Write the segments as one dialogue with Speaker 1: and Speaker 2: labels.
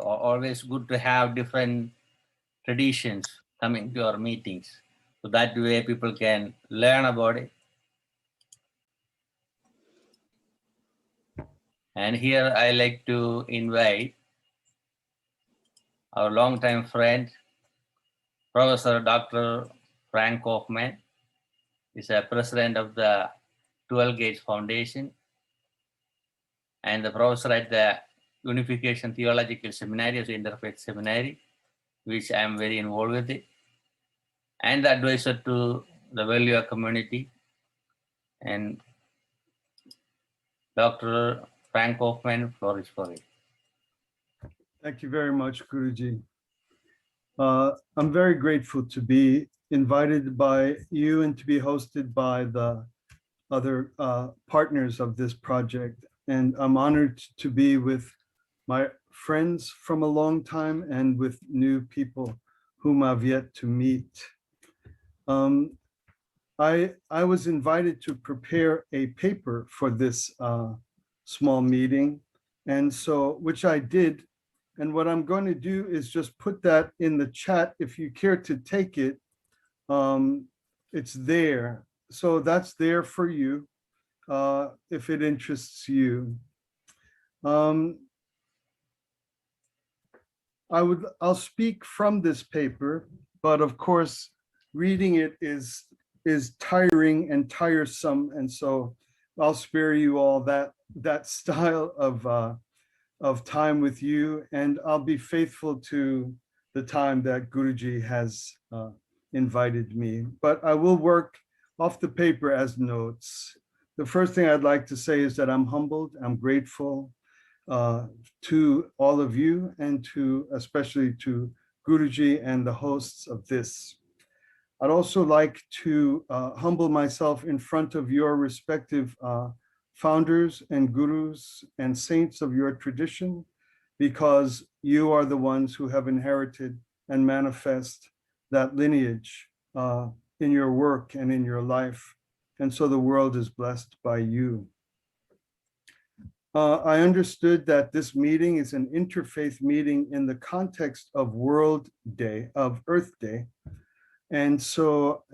Speaker 1: always good to have different traditions coming to our meetings. So that way people can learn about it. And here I like to invite our longtime friend, Professor Dr. Frank Kaufman. Is a president of the 12 Gates Foundation and the professor at the Unification Theological Seminary, the Interfaith Seminary, which I am very involved with it, and the advisor to the Value community. And Dr. Frank Kaufman, floor is for it.
Speaker 2: Thank you very much, Guruji. I'm very grateful to be invited by you and to be hosted by the other partners of this project. And I'm honored to be with my friends from a long time and with new people whom I've yet to meet. I was invited to prepare a paper for this small meeting, and so which I did. And what I'm going to do is just put that in the chat. If you care to take it, it's there. So that's there for you if it interests you. I'll speak from this paper, but of course, reading it is tiring and tiresome, and so I'll spare you all that style of time with you, and I'll be faithful to the time that Guruji has invited me. But I will work off the paper as notes. The first thing I'd like to say is that I'm humbled, I'm grateful to all of you and especially to Guruji and the hosts of this. I'd also like to humble myself in front of your respective founders and gurus and saints of your tradition, because you are the ones who have inherited and manifest that lineage in your work and in your life. And so the world is blessed by you. I understood that this meeting is an interfaith meeting in the context of World Day, of Earth Day. And so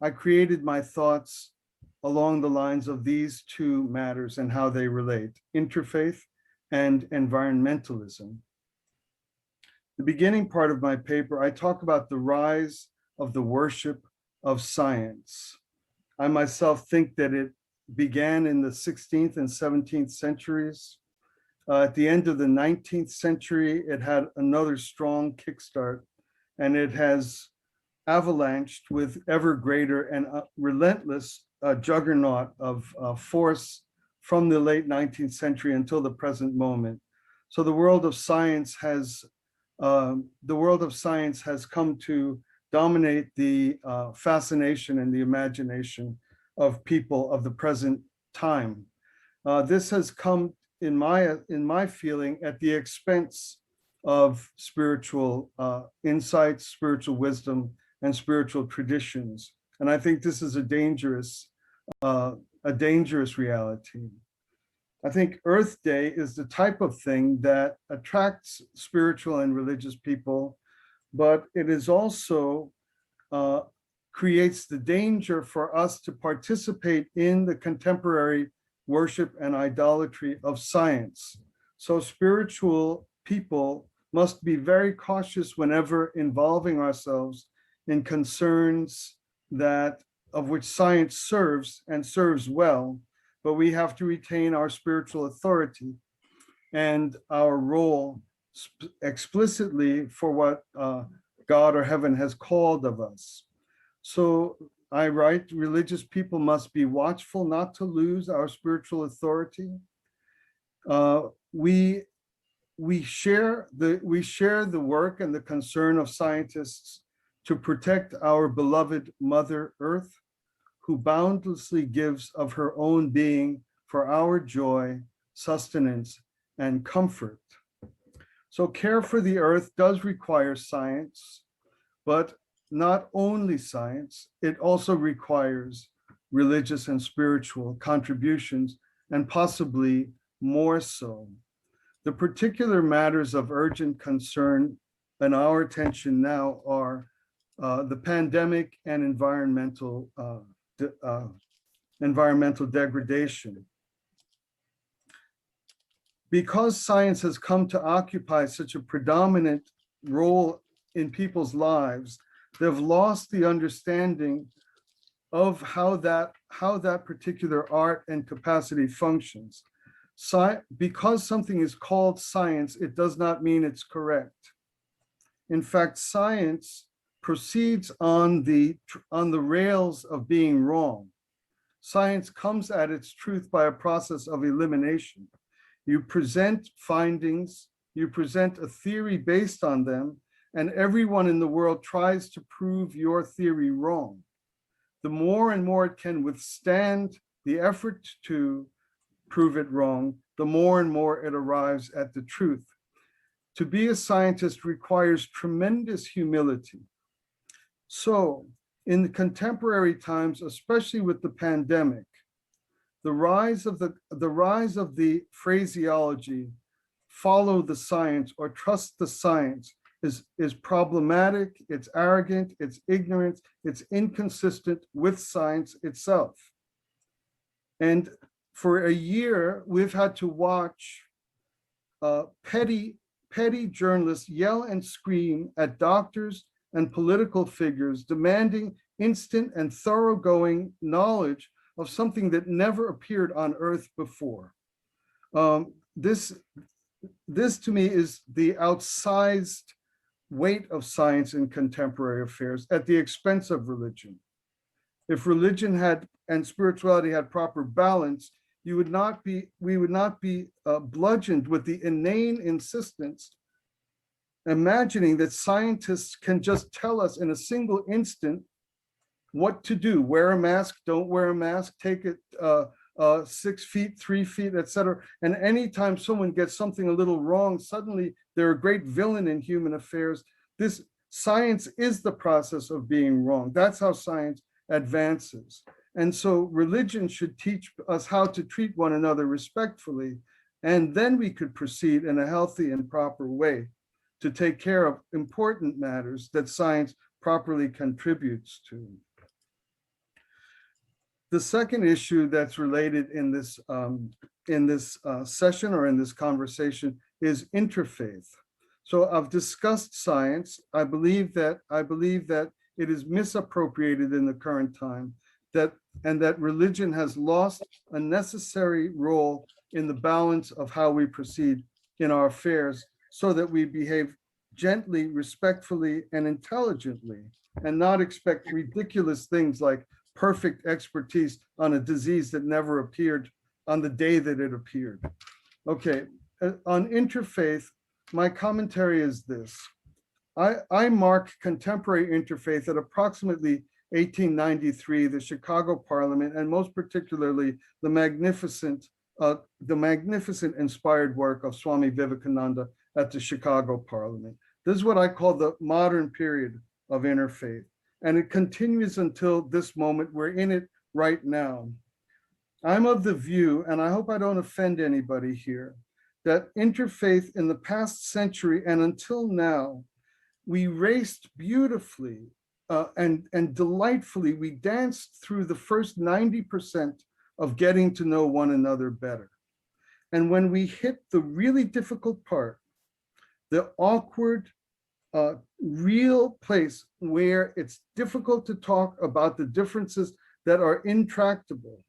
Speaker 2: I created my thoughts along the lines of these two matters and how they relate: interfaith and environmentalism. The beginning part of my paper, I talk about the rise of the worship of science. I myself think that it began in the 16th and 17th centuries. At the end of the 19th century, it had another strong kickstart, and it has avalanched with ever greater and relentless juggernaut of force from the late 19th century until the present moment. So the world of science has come to dominate the fascination and the imagination of people of the present time. This has come, in my feeling, at the expense of spiritual insights, spiritual wisdom, and spiritual traditions. And I think this is a dangerous reality. I think Earth Day is the type of thing that attracts spiritual and religious people, but it is also creates the danger for us to participate in the contemporary worship and idolatry of science. So spiritual people must be very cautious whenever involving ourselves in concerns of which science serves and serves well, but we have to retain our spiritual authority and our role explicitly for what God or heaven has called of us. So I write, religious people must be watchful not to lose our spiritual authority. We share the work and the concern of scientists to protect our beloved Mother Earth, who boundlessly gives of her own being for our joy, sustenance, and comfort. So care for the earth does require science, but not only science, it also requires religious and spiritual contributions, and possibly more so. The particular matters of urgent concern and our attention now are the pandemic and environmental degradation. Because science has come to occupy such a predominant role in people's lives, they've lost the understanding of how that particular art and capacity functions. Because something is called science, it does not mean it's correct. In fact, science proceeds on the rails of being wrong. Science comes at its truth by a process of elimination. You present findings, you present a theory based on them, and everyone in the world tries to prove your theory wrong. The more and more it can withstand the effort to prove it wrong, the more and more it arrives at the truth. To be a scientist requires tremendous humility. So, in the contemporary times, especially with the pandemic, the rise of the phraseology, follow the science or trust the science, is problematic, it's arrogant, it's ignorant, it's inconsistent with science itself. And for a year, we've had to watch petty journalists yell and scream at doctors and political figures demanding instant and thoroughgoing knowledge of something that never appeared on Earth before. This to me is the outsized weight of science in contemporary affairs at the expense of religion. If religion had and spirituality had proper balance, we would not be bludgeoned with the inane insistence, imagining that scientists can just tell us in a single instant what to do: wear a mask, don't wear a mask, take it 6 feet, 3 feet, etc. And anytime someone gets something a little wrong, suddenly they're a great villain in human affairs. This science is the process of being wrong. That's how science advances. And so religion should teach us how to treat one another respectfully, and then we could proceed in a healthy and proper way to take care of important matters that science properly contributes to. The second issue that's related in this session or in this conversation is interfaith. So I've discussed science. I believe that it is misappropriated in the current time, and that religion has lost a necessary role in the balance of how we proceed in our affairs, so that we behave gently, respectfully, and intelligently, and not expect ridiculous things like perfect expertise on a disease that never appeared on the day that it appeared. Okay, on interfaith, my commentary is this. I mark contemporary interfaith at approximately 1893, the Chicago Parliament, and most particularly the magnificent inspired work of Swami Vivekananda at the Chicago Parliament. This is what I call the modern period of interfaith, and it continues until this moment. We're in it right now. I'm of the view, and I hope I don't offend anybody here, that interfaith in the past century and until now, we raced beautifully and delightfully. We danced through the first 90% of getting to know one another better. And when we hit the really difficult part, the awkward, real place where it's difficult to talk about the differences that are intractable,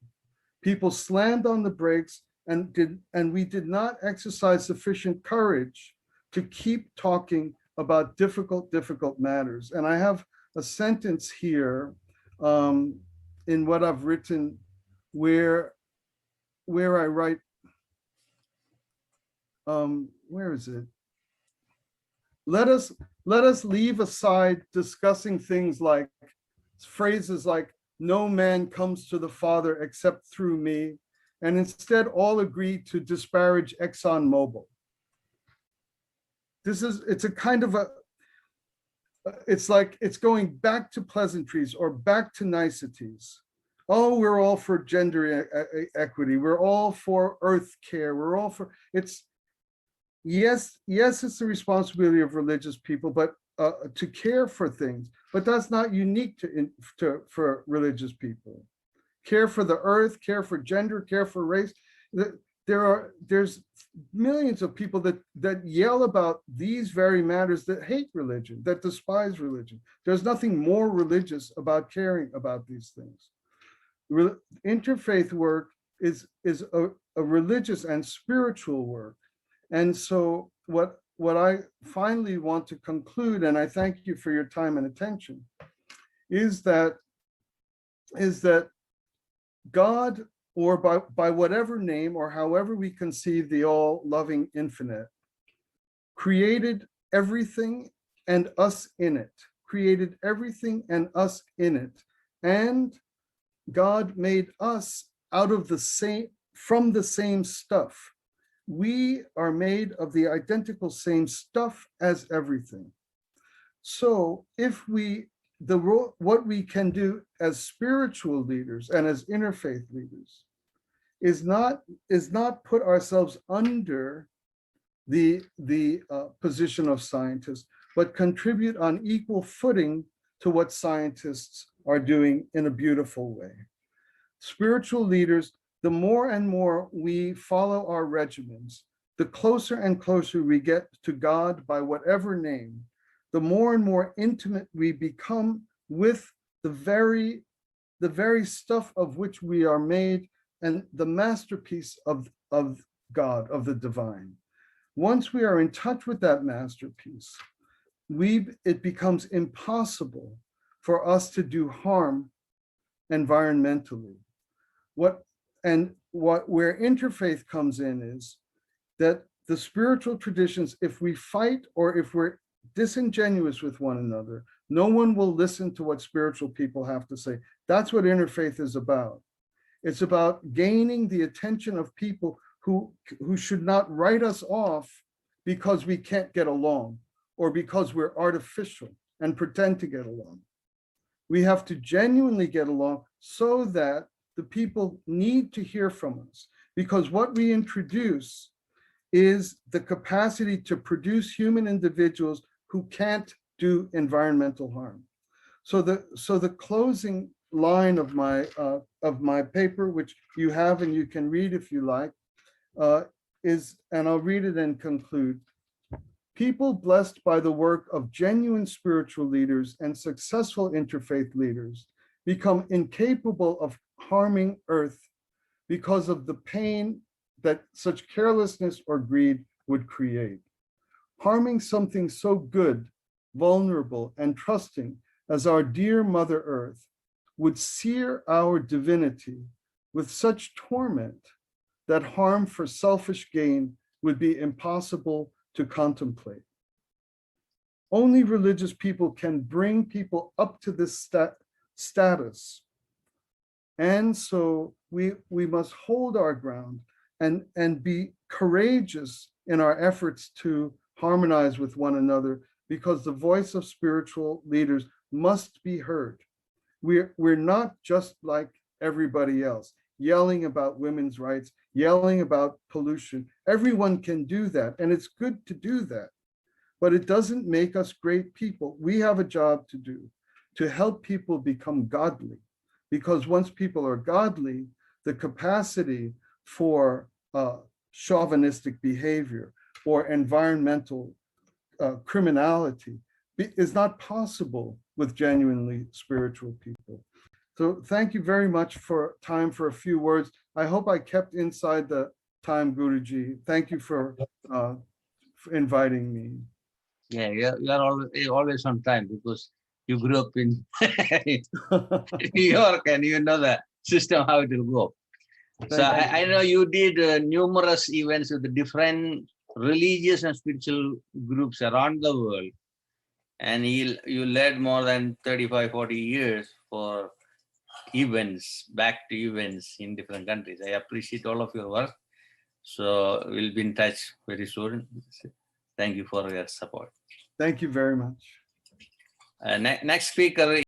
Speaker 2: people slammed on the brakes and we did not exercise sufficient courage to keep talking about difficult matters. And I have a sentence here in what I've written where I write, where is it? Let us leave aside discussing things like phrases like "no man comes to the Father except through me," and instead all agree to disparage ExxonMobil. It's a kind of it's like it's going back to pleasantries or back to niceties. Oh, we're all for gender equity. We're all for earth care. We're all for, yes, it's the responsibility of religious people, but to care for things. But that's not unique for religious people. Care for the earth, care for gender, care for race. There's millions of people that yell about these very matters, that hate religion, that despise religion. There's nothing more religious about caring about these things. Interfaith work is a religious and spiritual work. And so what I finally want to conclude, and I thank you for your time and attention, is that God, or by whatever name or however we conceive the all-loving infinite, created everything and us in it, created everything and us in it. And God made us out of from the same stuff. We are made of the identical same stuff as everything. So if what we can do as spiritual leaders and as interfaith leaders is not put ourselves under the position of scientists, but contribute on equal footing to what scientists are doing in a beautiful way. Spiritual leaders, the more and more we follow our regimens, the closer and closer we get to God by whatever name, the more and more intimate we become with the very stuff of which we are made, and the masterpiece of God, of the divine. Once we are in touch with that masterpiece, it becomes impossible for us to do harm environmentally. Where interfaith comes in is that the spiritual traditions, if we fight or if we're disingenuous with one another, no one will listen to what spiritual people have to say. That's what interfaith is about. It's about gaining the attention of people who should not write us off because we can't get along or because we're artificial and pretend to get along. We have to genuinely get along so that the people need to hear from us, because what we introduce is the capacity to produce human individuals who can't do environmental harm. So the closing line of my paper, which you have and you can read if you like, is, and I'll read it and conclude. People blessed by the work of genuine spiritual leaders and successful interfaith leaders become incapable of harming Earth because of the pain that such carelessness or greed would create. Harming something so good, vulnerable, and trusting as our dear Mother Earth would sear our divinity with such torment that harm for selfish gain would be impossible to contemplate. Only religious people can bring people up to this status. And so we must hold our ground and be courageous in our efforts to harmonize with one another, because the voice of spiritual leaders must be heard. We're not just like everybody else, yelling about women's rights, yelling about pollution. Everyone can do that, and it's good to do that. But it doesn't make us great people. We have a job to do to help people become godly, because once people are godly, the capacity for chauvinistic behavior or environmental criminality is not possible with genuinely spiritual people. So thank you very much for time for a few words. I hope I kept inside the time, Guruji. Thank you for inviting me.
Speaker 1: Yeah, you're always on time because you grew up in New York and you know the system, how it will go. So I know you did numerous events with the different religious and spiritual groups around the world. And you led more than 35, 40 years for events, back to events in different countries. I appreciate all of your work. So we'll be in touch very soon. Thank you for your support.
Speaker 2: Thank you very much.
Speaker 1: Next speaker